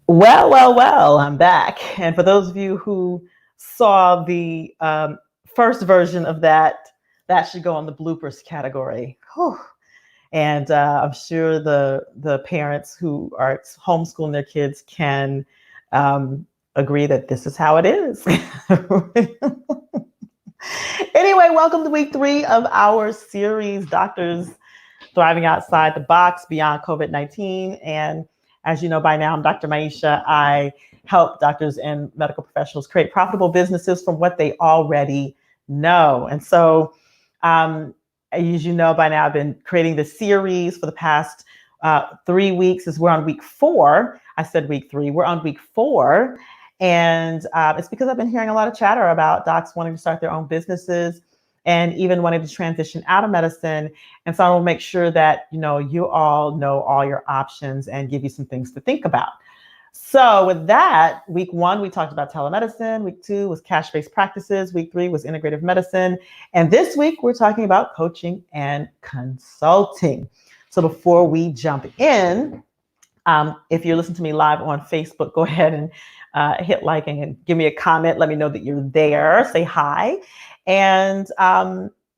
Well, I'm back. And for those of you who saw the first version of that, that should go on the bloopers category. Whew. And I'm sure the parents who are homeschooling their kids can agree that this is how it is. Anyway, welcome to week 3 of our series, Doctors Thriving Outside the Box Beyond COVID-19. And as you know by now, I'm Dr. Maisha. I help doctors and medical professionals create profitable businesses from what they already know. And so, as you know by now, I've been creating this series for the past 3 weeks. As we're on week 4. I said week 3. We're on week 4. And it's because I've been hearing a lot of chatter about docs wanting to start their own businesses and even wanting to transition out of medicine. And so I will make sure that, you all know all your options and give you some things to think about. So with that, week 1, we talked about telemedicine. Week 2 was cash-based practices. Week 3 was integrative medicine. And this week, we're talking about coaching and consulting. So before we jump in, if you're listening to me live on Facebook, go ahead and hit like and give me a comment. Let me know that you're there. Say hi. And,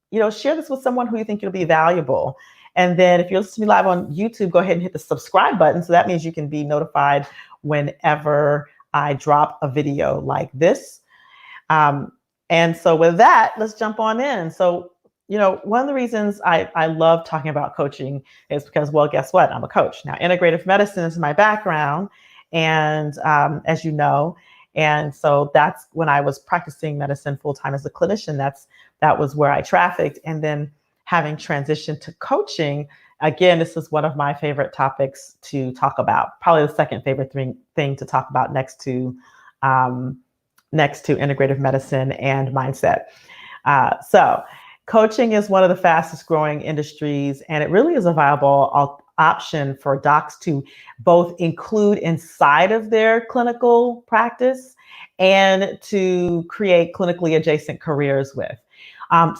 share this with someone who you think will be valuable. And then if you're listening to me live on YouTube, go ahead and hit the subscribe button. So that means you can be notified whenever I drop a video like this. And so with that, let's jump on in. So, one of the reasons I love talking about coaching is because, well, guess what? I'm a coach. Now, integrative medicine is my background. And as you know, and so that's when I was practicing medicine full-time as a clinician, that was where I trafficked. And then having transitioned to coaching, again, this is one of my favorite topics to talk about, probably the second favorite thing to talk about next to integrative medicine and mindset. So coaching is one of the fastest growing industries, and it really is a viable option for docs to both include inside of their clinical practice and to create clinically adjacent careers with.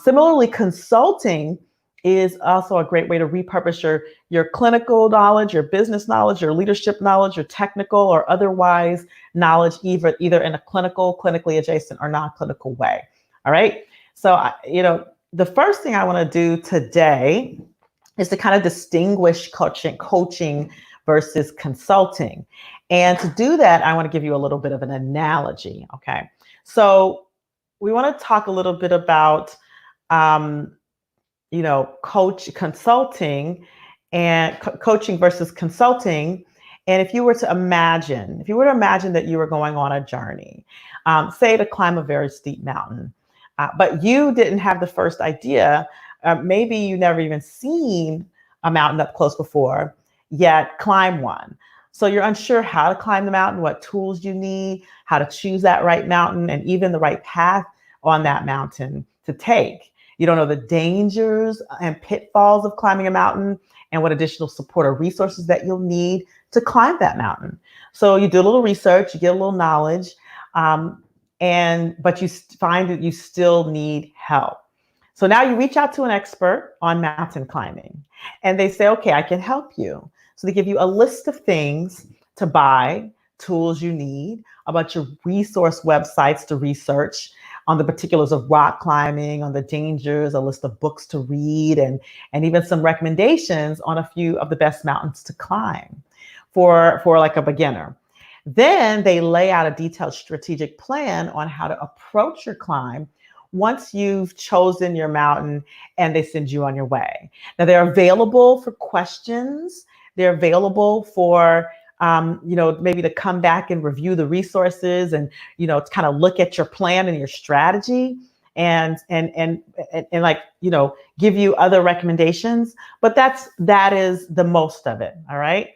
Similarly, consulting is also a great way to repurpose your clinical knowledge, your business knowledge, your leadership knowledge, your technical or otherwise knowledge, either in a clinically adjacent or non-clinical way. All right. So, the first thing I want to do today is to kind of distinguish coaching versus consulting. And to do that, I want to give you a little bit of an analogy. Okay. So we want to talk a little bit about, consulting and coaching versus consulting. And if you were to imagine that you were going on a journey, say to climb a very steep mountain, but you didn't have the first idea, maybe you never even seen a mountain up close before, yet climb one. So you're unsure how to climb the mountain, what tools you need, how to choose that right mountain, and even the right path on that mountain to take. You don't know the dangers and pitfalls of climbing a mountain and what additional support or resources that you'll need to climb that mountain. So you do a little research, you get a little knowledge, but you find that you still need help. So now you reach out to an expert on mountain climbing and they say, okay, I can help you. So they give you a list of things to buy, tools you need, a bunch of resource websites to research on the particulars of rock climbing, on the dangers, a list of books to read, and even some recommendations on a few of the best mountains to climb for like a beginner. Then they lay out a detailed strategic plan on how to approach your climb once you've chosen your mountain and they send you on your way. Now they're available for questions. They're available for, maybe to come back and review the resources and, to kind of look at your plan and your strategy and like, give you other recommendations. But that is the most of it. All right.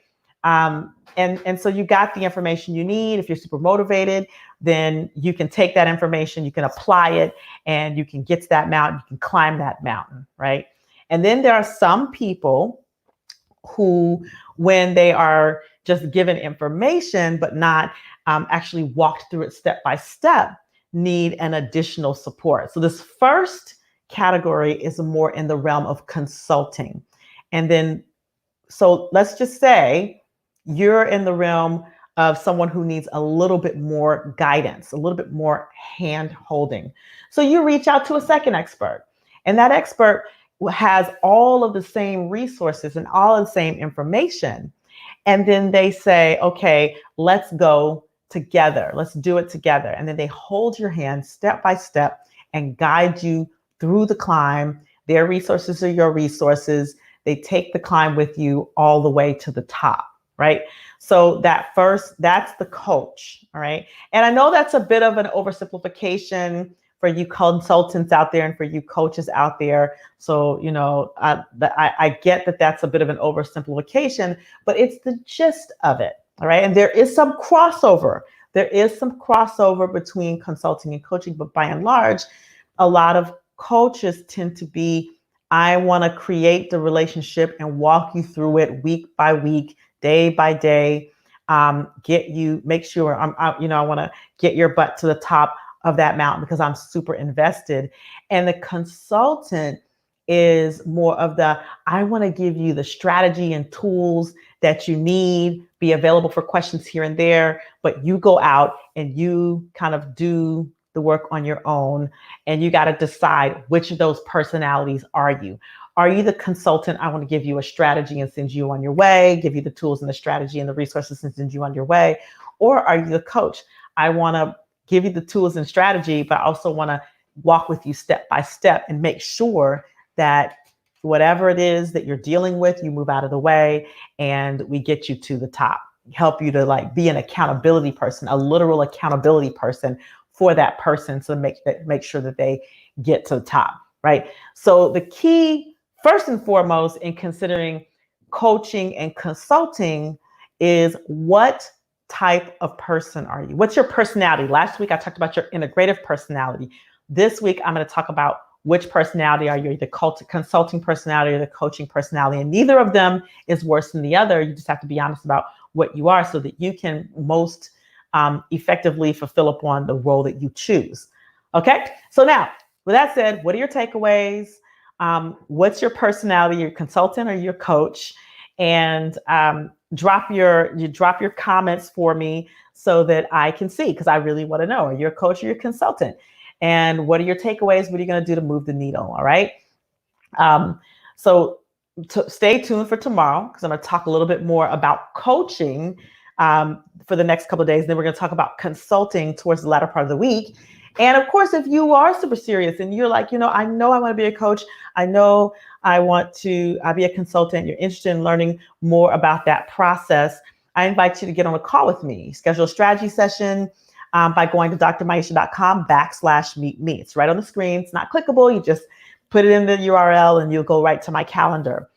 And so you got the information you need. If you're super motivated, then you can take that information, you can apply it, and you can get to that mountain, you can climb that mountain, right? And then there are some people who, when they are just given information, but not actually walked through it step by step, need an additional support. So this first category is more in the realm of consulting. And then, so let's just say you're in the realm of someone who needs a little bit more guidance, a little bit more hand holding. So you reach out to a second expert, and that expert has all of the same resources and all of the same information. And then they say, okay, let's go together. Let's do it together. And then they hold your hand step by step and guide you through the climb. Their resources are your resources. They take the climb with you all the way to the top, right? So that's the coach, all right? And I know that's a bit of an oversimplification for you consultants out there and for you coaches out there. So, I get that that's a bit of an oversimplification, but it's the gist of it, all right? And there is some crossover. There is some crossover between consulting and coaching, but by and large, a lot of coaches tend to be, I want to create the relationship and walk you through it week by week, day by day, make sure I want to get your butt to the top of that mountain because I'm super invested. And the consultant is more of I want to give you the strategy and tools that you need, be available for questions here and there, but you go out and you kind of do the work on your own, and you got to decide which of those personalities are you. Are you the consultant? I want to give you a strategy and send you on your way, give you the tools and the strategy and the resources and send you on your way. Or are you the coach? I want to give you the tools and strategy, but I also want to walk with you step by step and make sure that whatever it is that you're dealing with, you move out of the way and we get you to the top. Help you to be an accountability person, a literal accountability person for that person to make sure that they get to the top, right? So the key, first and foremost, in considering coaching and consulting is what type of person are you? What's your personality? Last week, I talked about your integrative personality. This week, I'm going to talk about which personality are you, the consulting personality or the coaching personality. And neither of them is worse than the other. You just have to be honest about what you are so that you can most effectively fulfill upon the role that you choose. Okay. So now, with that said, what are your takeaways? What's your personality, your consultant or your coach? And drop your comments for me so that I can see, because I really want to know, are you a coach or your consultant? And what are your takeaways? What are you going to do to move the needle? All right. So stay tuned for tomorrow, because I'm going to talk a little bit more about coaching for the next couple of days. Then we're going to talk about consulting towards the latter part of the week. And of course, if you are super serious and you're like, I know I want to be a coach, I know I want to be a consultant, you're interested in learning more about that process, I invite you to get on a call with me. Schedule a strategy session by going to drmaisha.com/meet me. It's right on the screen. It's not clickable. You just put it in the URL and you'll go right to my calendar.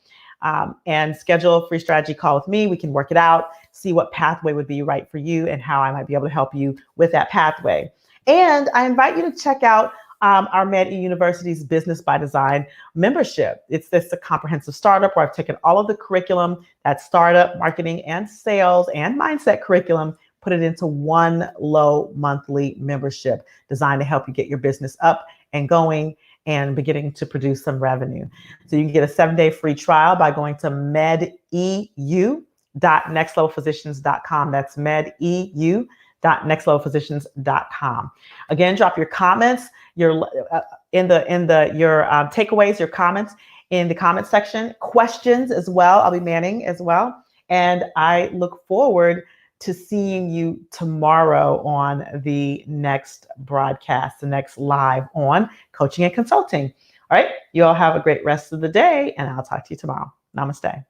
And schedule a free strategy call with me. We can work it out, see what pathway would be right for you and how I might be able to help you with that pathway. And I invite you to check out our MedE University's Business by Design membership. It's a comprehensive startup where I've taken all of the curriculum, that startup, marketing, and sales and mindset curriculum, put it into one low monthly membership designed to help you get your business up and going and beginning to produce some revenue. So you can get a 7-day free trial by going to medeu.nextlevelphysicians.com. That's medeu.nextlevelphysicians.com. Again, drop your comments, your takeaways, your comments in the comment section. Questions as well. I'll be manning as well. And I look forward to seeing you tomorrow on the next broadcast, the next live on coaching and consulting. All right. You all have a great rest of the day, and I'll talk to you tomorrow. Namaste.